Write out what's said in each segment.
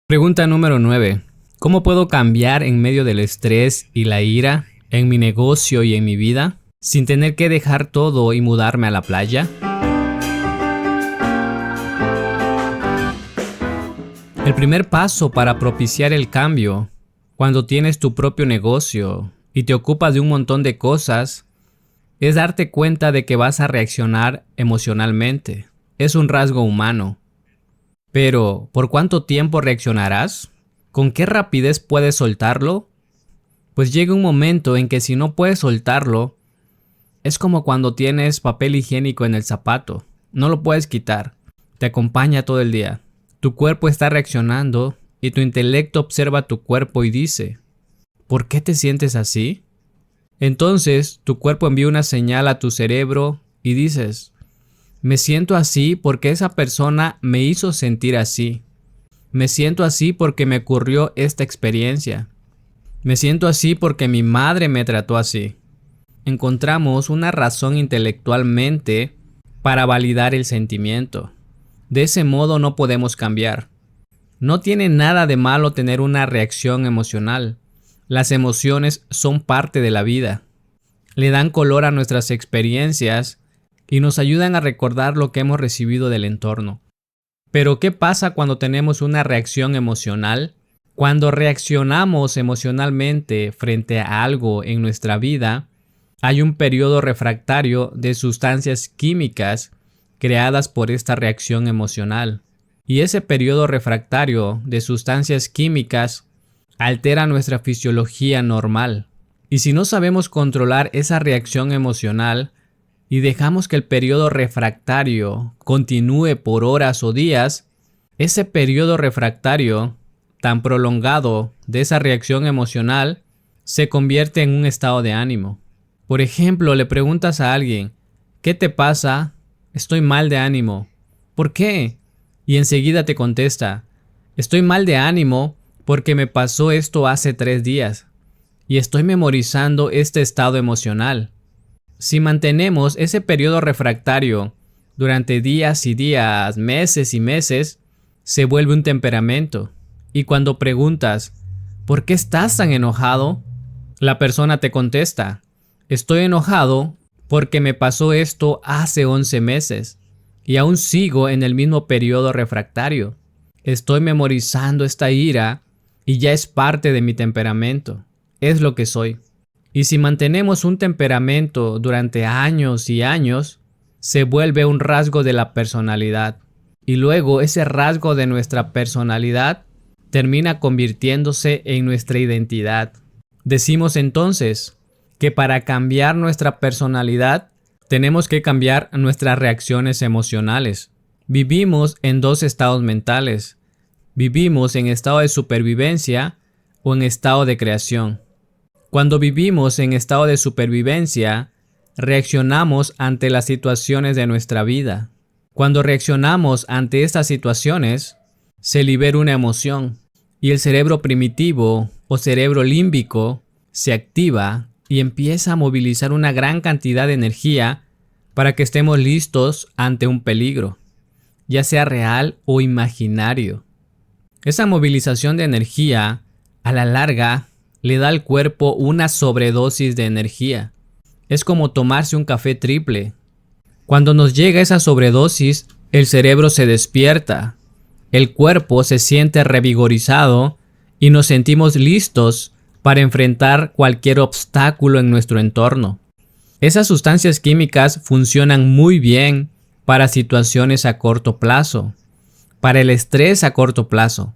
Pregunta número 9. ¿Cómo puedo cambiar en medio del estrés y la ira, en mi negocio y en mi vida, sin tener que dejar todo y mudarme a la playa? El primer paso para propiciar el cambio, cuando tienes tu propio negocio y te ocupas de un montón de cosas, es darte cuenta de que vas a reaccionar emocionalmente. Es un rasgo humano. Pero, ¿por cuánto tiempo reaccionarás? ¿Con qué rapidez puedes soltarlo? Pues llega un momento en que si no puedes soltarlo, es como cuando tienes papel higiénico en el zapato. No lo puedes quitar. Te acompaña todo el día. Tu cuerpo está reaccionando y tu intelecto observa tu cuerpo y dice, ¿por qué te sientes así? Entonces, tu cuerpo envía una señal a tu cerebro y dices, me siento así porque esa persona me hizo sentir así. Me siento así porque me ocurrió esta experiencia. Me siento así porque mi madre me trató así. Encontramos una razón intelectualmente para validar el sentimiento. De ese modo no podemos cambiar. No tiene nada de malo tener una reacción emocional. Las emociones son parte de la vida. Le dan color a nuestras experiencias y nos ayudan a recordar lo que hemos recibido del entorno. Pero ¿qué pasa cuando tenemos una reacción emocional? Cuando reaccionamos emocionalmente frente a algo en nuestra vida, hay un periodo refractario de sustancias químicas creadas por esta reacción emocional. Y ese periodo refractario de sustancias químicas altera nuestra fisiología normal. Y si no sabemos controlar esa reacción emocional, y dejamos que el periodo refractario continúe por horas o días, ese periodo refractario tan prolongado de esa reacción emocional se convierte en un estado de ánimo. Por ejemplo, le preguntas a alguien, ¿qué te pasa? Estoy mal de ánimo. ¿Por qué? Y enseguida te contesta, estoy mal de ánimo porque me pasó esto hace 3 días y estoy memorizando este estado emocional. Si mantenemos ese periodo refractario durante días y días, meses y meses, se vuelve un temperamento. Y cuando preguntas, ¿por qué estás tan enojado? La persona te contesta, estoy enojado porque me pasó esto hace 11 meses y aún sigo en el mismo periodo refractario. Estoy memorizando esta ira y ya es parte de mi temperamento. Es lo que soy. Y si mantenemos un temperamento durante años y años, se vuelve un rasgo de la personalidad. Y luego ese rasgo de nuestra personalidad termina convirtiéndose en nuestra identidad. Decimos entonces que para cambiar nuestra personalidad tenemos que cambiar nuestras reacciones emocionales. Vivimos en 2 estados mentales. Vivimos en estado de supervivencia o en estado de creación. Cuando vivimos en estado de supervivencia, reaccionamos ante las situaciones de nuestra vida. Cuando reaccionamos ante estas situaciones, se libera una emoción y el cerebro primitivo o cerebro límbico se activa y empieza a movilizar una gran cantidad de energía para que estemos listos ante un peligro, ya sea real o imaginario. Esa movilización de energía, a la larga, le da al cuerpo una sobredosis de energía. Es como tomarse un café triple. Cuando nos llega esa sobredosis, el cerebro se despierta, el cuerpo se siente revigorizado y nos sentimos listos para enfrentar cualquier obstáculo en nuestro entorno. Esas sustancias químicas funcionan muy bien para situaciones a corto plazo, para el estrés a corto plazo.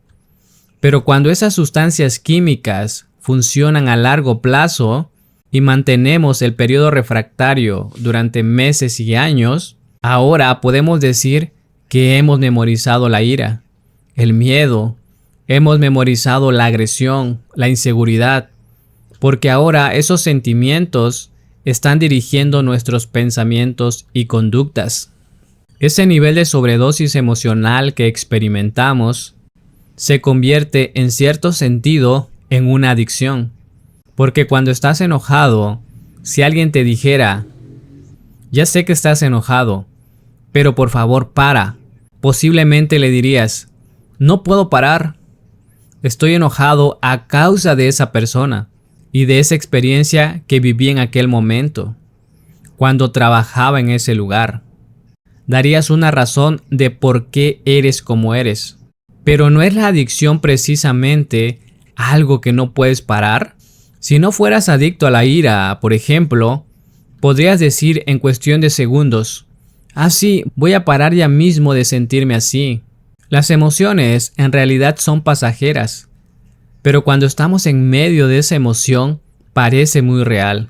Pero cuando esas sustancias químicas funcionan a largo plazo y mantenemos el periodo refractario durante meses y años, ahora podemos decir que hemos memorizado la ira, el miedo, hemos memorizado la agresión, la inseguridad, porque ahora esos sentimientos están dirigiendo nuestros pensamientos y conductas. Ese nivel de sobredosis emocional que experimentamos se convierte en cierto sentido en una adicción, porque cuando estás enojado, si alguien te dijera, ya sé que estás enojado, pero por favor para, posiblemente le dirías, no puedo parar, Estoy enojado a causa de esa persona y de esa experiencia que viví en aquel momento, cuando trabajaba en ese lugar. Darías una razón de por qué eres como eres. Pero ¿no es la adicción precisamente algo que no puedes parar? Si no fueras adicto a la ira, por ejemplo, podrías decir en cuestión de segundos: ah, sí, voy a parar ya mismo de sentirme así. Las emociones en realidad son pasajeras, pero cuando estamos en medio de esa emoción parece muy real.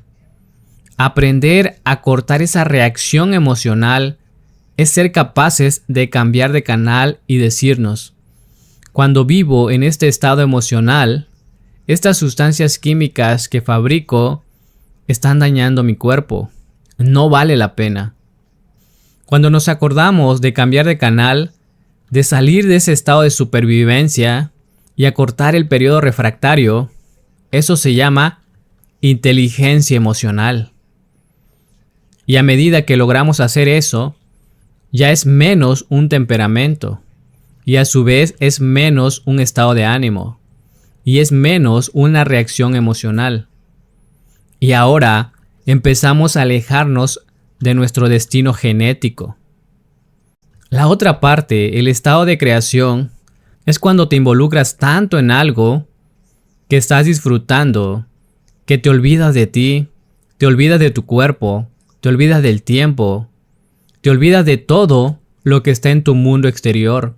Aprender a cortar esa reacción emocional es ser capaces de cambiar de canal y decirnos: cuando vivo en este estado emocional, estas sustancias químicas que fabrico están dañando mi cuerpo. No vale la pena. Cuando nos acordamos de cambiar de canal, de salir de ese estado de supervivencia y acortar el periodo refractario, eso se llama inteligencia emocional. Y a medida que logramos hacer eso, ya es menos un temperamento, y a su vez es menos un estado de ánimo, y es menos una reacción emocional. Y ahora empezamos a alejarnos de nuestro destino genético. La otra parte, el estado de creación, es cuando te involucras tanto en algo que estás disfrutando, que te olvidas de ti, te olvidas de tu cuerpo, te olvidas del tiempo, te olvidas de todo lo que está en tu mundo exterior,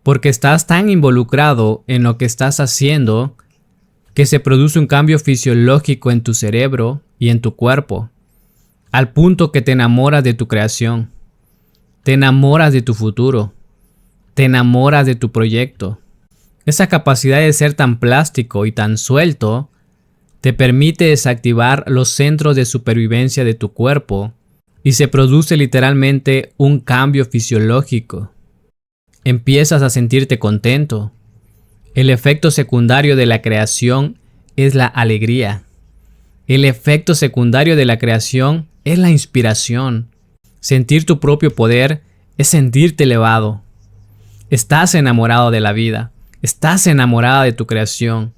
porque estás tan involucrado en lo que estás haciendo que se produce un cambio fisiológico en tu cerebro y en tu cuerpo, al punto que te enamoras de tu creación, te enamoras de tu futuro, te enamoras de tu proyecto. Esa capacidad de ser tan plástico y tan suelto te permite desactivar los centros de supervivencia de tu cuerpo y se produce literalmente un cambio fisiológico. Empiezas a sentirte contento. El efecto secundario de la creación es la alegría. El efecto secundario de la creación es la inspiración. Sentir tu propio poder es sentirte elevado. Estás enamorado de la vida. Estás enamorada de tu creación.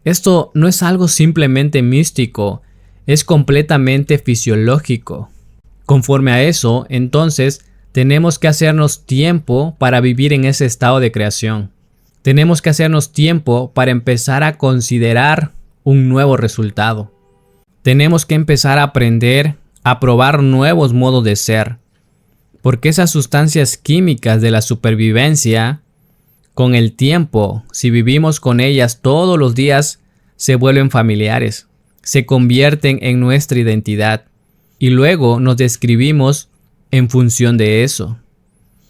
Esto no es algo simplemente místico, es completamente fisiológico. Conforme a eso, entonces, tenemos que hacernos tiempo para vivir en ese estado de creación. Tenemos que hacernos tiempo para empezar a considerar un nuevo resultado. Tenemos que empezar a aprender a probar nuevos modos de ser. Porque esas sustancias químicas de la supervivencia, con el tiempo, si vivimos con ellas todos los días, se vuelven familiares, se convierten en nuestra identidad y luego nos describimos en función de eso.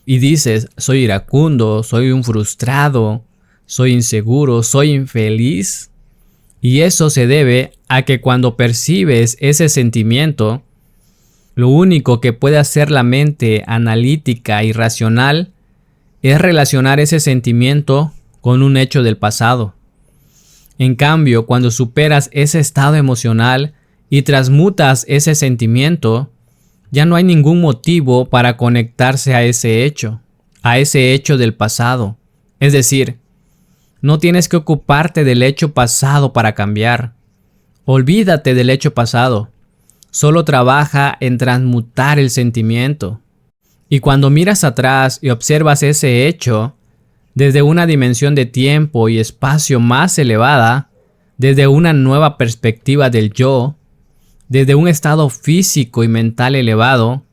Y dices: soy iracundo, soy un frustrado, soy inseguro, soy infeliz. Y eso se debe a que cuando percibes ese sentimiento, lo único que puede hacer la mente analítica y racional es relacionar ese sentimiento con un hecho del pasado. En cambio, cuando superas ese estado emocional y transmutas ese sentimiento, ya no hay ningún motivo para conectarse a ese hecho del pasado. Es decir, no tienes que ocuparte del hecho pasado para cambiar. Olvídate del hecho pasado. Solo trabaja en transmutar el sentimiento. Y cuando miras atrás y observas ese hecho, desde una dimensión de tiempo y espacio más elevada, desde una nueva perspectiva del yo, desde un estado físico y mental elevado,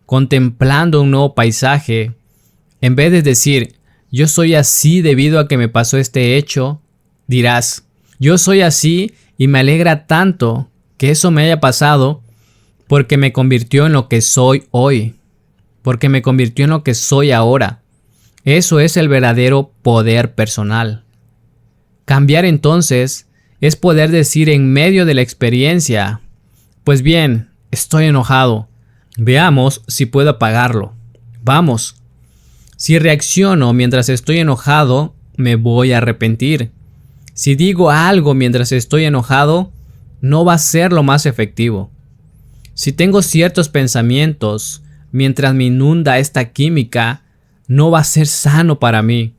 contemplando un nuevo paisaje, en vez de decir: yo soy así debido a que me pasó este hecho, dirás: yo soy así y me alegra tanto que eso me haya pasado porque me convirtió en lo que soy hoy, porque me convirtió en lo que soy ahora. Eso es el verdadero poder personal. Cambiar entonces es poder decir en medio de la experiencia: pues bien, estoy enojado. Veamos si puedo apagarlo. Vamos. Si reacciono mientras estoy enojado, me voy a arrepentir. Si digo algo mientras estoy enojado, no va a ser lo más efectivo. Si tengo ciertos pensamientos mientras me inunda esta química, no va a ser sano para mí.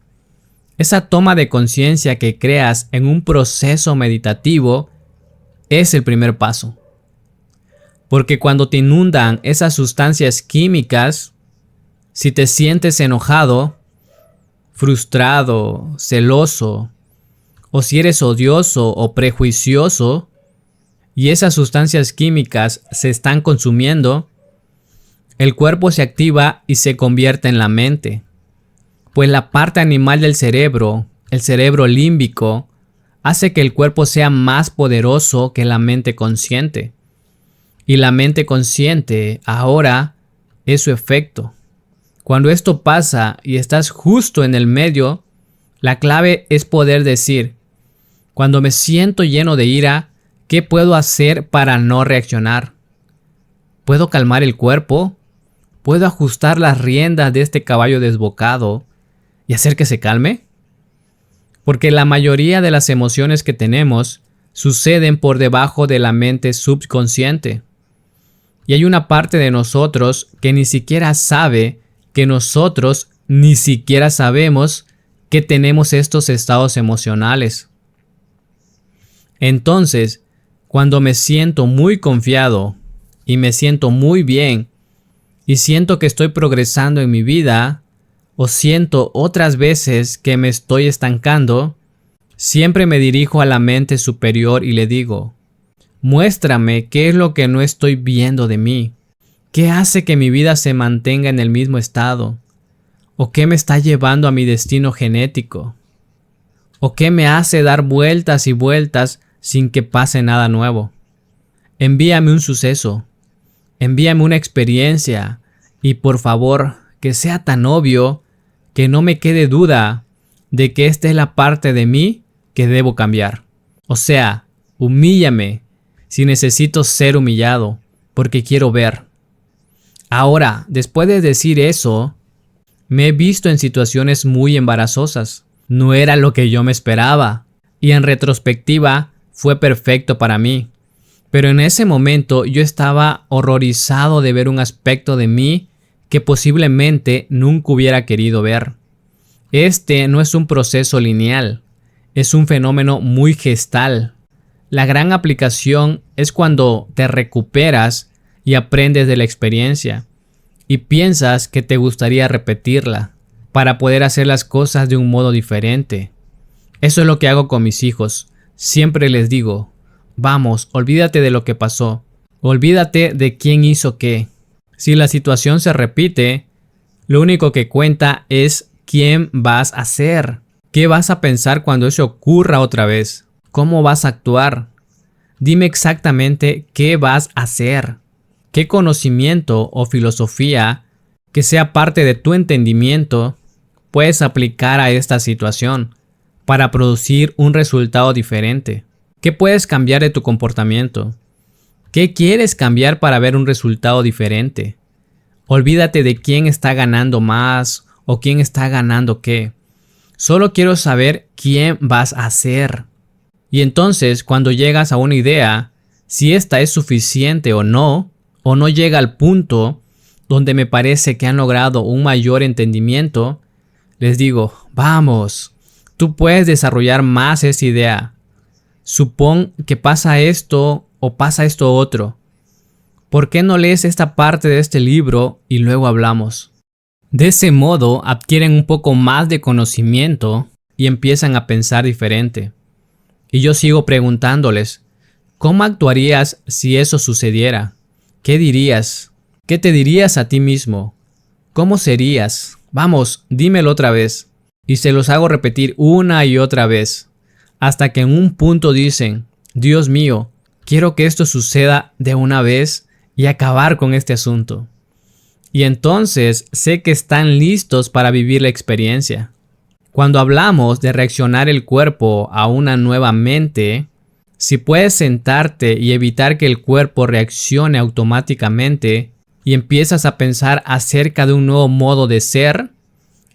Esa toma de conciencia que creas en un proceso meditativo es el primer paso. Porque cuando te inundan esas sustancias químicas, si te sientes enojado, frustrado, celoso, o si eres odioso o prejuicioso, y esas sustancias químicas se están consumiendo, el cuerpo se activa y se convierte en la mente. Pues la parte animal del cerebro, el cerebro límbico, hace que el cuerpo sea más poderoso que la mente consciente. Y la mente consciente ahora es su efecto. Cuando esto pasa y estás justo en el medio, la clave es poder decir, cuando me siento lleno de ira, ¿qué puedo hacer para no reaccionar? ¿Puedo calmar el cuerpo? ¿Puedo ajustar las riendas de este caballo desbocado y hacer que se calme? Porque la mayoría de las emociones que tenemos suceden por debajo de la mente subconsciente. Y hay una parte de nosotros que ni siquiera sabe que nosotros ni siquiera sabemos que tenemos estos estados emocionales. Entonces, cuando me siento muy confiado y me siento muy bien y siento que estoy progresando en mi vida, o siento otras veces que me estoy estancando, siempre me dirijo a la mente superior y le digo, muéstrame qué es lo que no estoy viendo de mí, qué hace que mi vida se mantenga en el mismo estado, o qué me está llevando a mi destino genético, o qué me hace dar vueltas y vueltas sin que pase nada nuevo. Envíame un suceso, envíame una experiencia y por favor que sea tan obvio que no me quede duda de que esta es la parte de mí que debo cambiar. O sea, humíllame si necesito ser humillado, porque quiero ver. Ahora, después de decir eso, me he visto en situaciones muy embarazosas. No era lo que yo me esperaba, y en retrospectiva fue perfecto para mí. Pero en ese momento yo estaba horrorizado de ver un aspecto de mí que posiblemente nunca hubiera querido ver. Este no es un proceso lineal, es un fenómeno muy gestal. La gran aplicación es cuando te recuperas y aprendes de la experiencia y piensas que te gustaría repetirla para poder hacer las cosas de un modo diferente. Eso es lo que hago con mis hijos. Siempre les digo, vamos, olvídate de lo que pasó, olvídate de quién hizo qué. Si la situación se repite, lo único que cuenta es quién vas a ser. ¿Qué vas a pensar cuando eso ocurra otra vez? ¿Cómo vas a actuar? Dime exactamente qué vas a hacer. ¿Qué conocimiento o filosofía que sea parte de tu entendimiento puedes aplicar a esta situación para producir un resultado diferente? ¿Qué puedes cambiar de tu comportamiento? ¿Qué quieres cambiar para ver un resultado diferente? Olvídate de quién está ganando más o quién está ganando qué. Solo quiero saber quién vas a ser. Y entonces, cuando llegas a una idea, si esta es suficiente o no llega al punto donde me parece que han logrado un mayor entendimiento, les digo, vamos, tú puedes desarrollar más esa idea. Supón que pasa esto o pasa esto otro. ¿Por qué no lees esta parte de este libro y luego hablamos? De ese modo adquieren un poco más de conocimiento y empiezan a pensar diferente. Y yo sigo preguntándoles, ¿cómo actuarías si eso sucediera? ¿Qué dirías? ¿Qué te dirías a ti mismo? ¿Cómo serías? Vamos, dímelo otra vez. Y se los hago repetir una y otra vez, hasta que en un punto dicen, Dios mío, quiero que esto suceda de una vez y acabar con este asunto. Y entonces sé que están listos para vivir la experiencia. Cuando hablamos de reaccionar el cuerpo a una nueva mente, si puedes sentarte y evitar que el cuerpo reaccione automáticamente y empiezas a pensar acerca de un nuevo modo de ser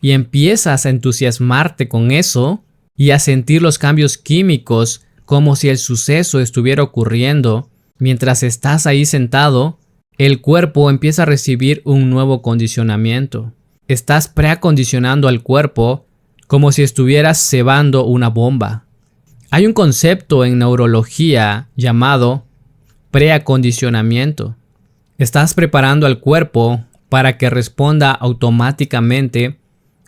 y empiezas a entusiasmarte con eso y a sentir los cambios químicos como si el suceso estuviera ocurriendo mientras estás ahí sentado, el cuerpo empieza a recibir un nuevo condicionamiento. Estás preacondicionando al cuerpo como si estuvieras cebando una bomba. Hay un concepto en neurología llamado preacondicionamiento. Estás preparando al cuerpo para que responda automáticamente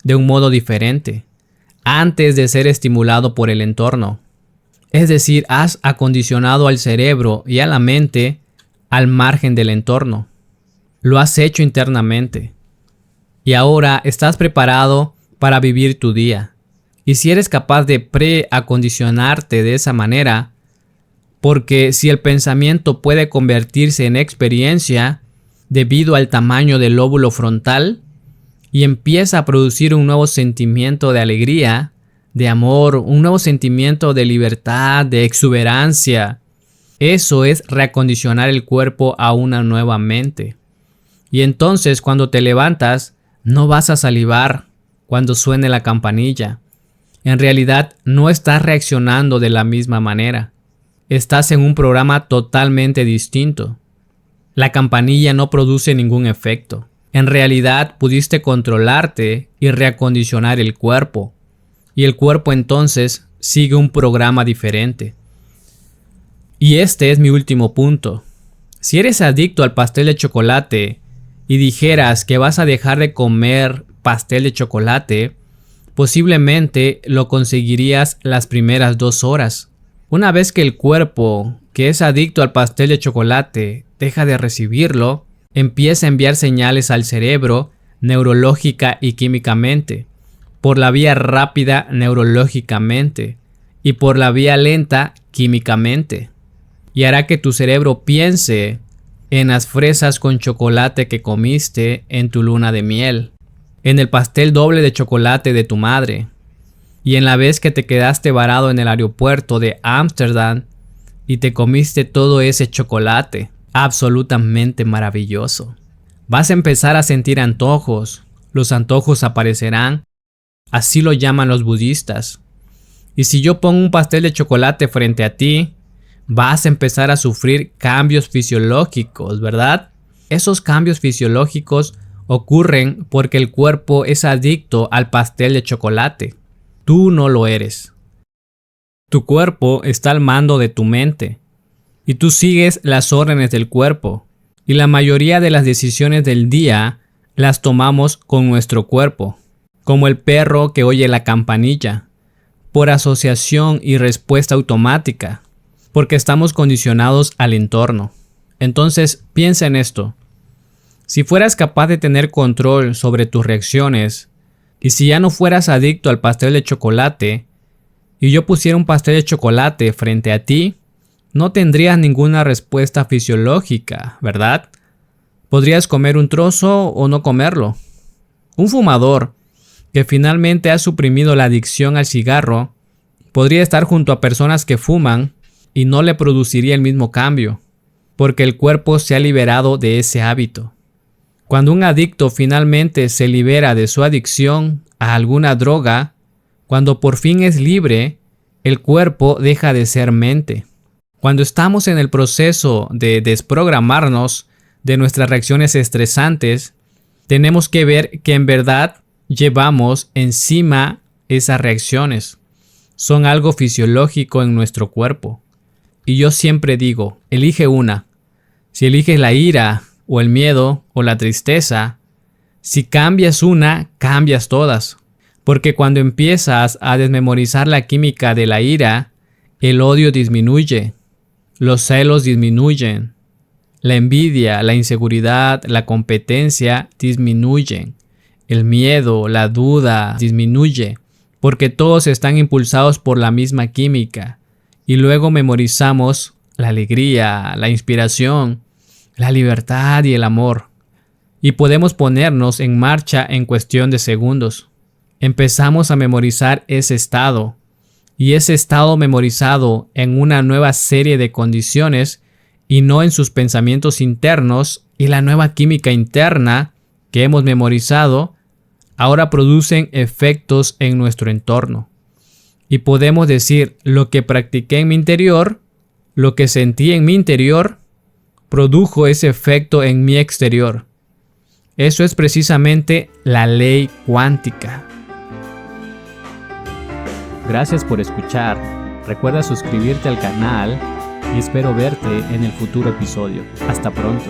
de un modo diferente, antes de ser estimulado por el entorno. Es decir, has acondicionado al cerebro y a la mente al margen del entorno. Lo has hecho internamente. Y ahora estás preparado para vivir tu día. Y si eres capaz de preacondicionarte de esa manera, porque si el pensamiento puede convertirse en experiencia debido al tamaño del lóbulo frontal y empieza a producir un nuevo sentimiento de alegría, de amor, un nuevo sentimiento de libertad, de exuberancia, eso es reacondicionar el cuerpo a una nueva mente. Y entonces cuando te levantas, no vas a salivar cuando suene la campanilla. En realidad no estás reaccionando de la misma manera. Estás en un programa totalmente distinto. La campanilla no produce ningún efecto. En realidad pudiste controlarte y reacondicionar el cuerpo. Y el cuerpo entonces sigue un programa diferente. Y este es mi último punto. Si eres adicto al pastel de chocolate y dijeras que vas a dejar de comer pastel de chocolate, posiblemente lo conseguirías las primeras 2 horas. Una vez que el cuerpo, que es adicto al pastel de chocolate, deja de recibirlo, empieza a enviar señales al cerebro neurológica y químicamente, por la vía rápida neurológicamente y por la vía lenta químicamente. Y hará que tu cerebro piense en las fresas con chocolate que comiste en tu luna de miel, en el pastel doble de chocolate de tu madre, y en la vez que te quedaste varado en el aeropuerto de Ámsterdam y te comiste todo ese chocolate absolutamente maravilloso. Vas a empezar a sentir antojos. Los antojos aparecerán. Así lo llaman los budistas. Y si yo pongo un pastel de chocolate frente a ti, vas a empezar a sufrir cambios fisiológicos, ¿verdad? Esos cambios fisiológicos ocurren porque el cuerpo es adicto al pastel de chocolate. Tú no lo eres. Tu cuerpo está al mando de tu mente y tú sigues las órdenes del cuerpo. Y la mayoría de las decisiones del día las tomamos con nuestro cuerpo, como el perro que oye la campanilla, por asociación y respuesta automática, porque estamos condicionados al entorno. Entonces, piensa en esto. Si fueras capaz de tener control sobre tus reacciones, y si ya no fueras adicto al pastel de chocolate, y yo pusiera un pastel de chocolate frente a ti, no tendrías ninguna respuesta fisiológica, ¿verdad? Podrías comer un trozo o no comerlo. Un fumador que finalmente ha suprimido la adicción al cigarro podría estar junto a personas que fuman y no le produciría el mismo cambio, porque el cuerpo se ha liberado de ese hábito. Cuando un adicto finalmente se libera de su adicción a alguna droga, cuando por fin es libre, el cuerpo deja de ser mente. Cuando estamos en el proceso de desprogramarnos de nuestras reacciones estresantes, tenemos que ver que en verdad llevamos encima esas reacciones. Son algo fisiológico en nuestro cuerpo. Y yo siempre digo, elige una. Si eliges la ira, o el miedo, o la tristeza, si cambias una, cambias todas. Porque cuando empiezas a desmemorizar la química de la ira, el odio disminuye, los celos disminuyen, la envidia, la inseguridad, la competencia disminuyen, el miedo, la duda disminuye, porque todos están impulsados por la misma química. Y luego memorizamos la alegría, la inspiración, la libertad y el amor. Y podemos ponernos en marcha en cuestión de segundos. Empezamos a memorizar ese estado. Y ese estado memorizado en una nueva serie de condiciones y no en sus pensamientos internos y la nueva química interna que hemos memorizado, ahora producen efectos en nuestro entorno. Y podemos decir, lo que practiqué en mi interior, lo que sentí en mi interior, produjo ese efecto en mi exterior. Eso es precisamente la ley cuántica. Gracias por escuchar. Recuerda suscribirte al canal y espero verte en el futuro episodio. Hasta pronto.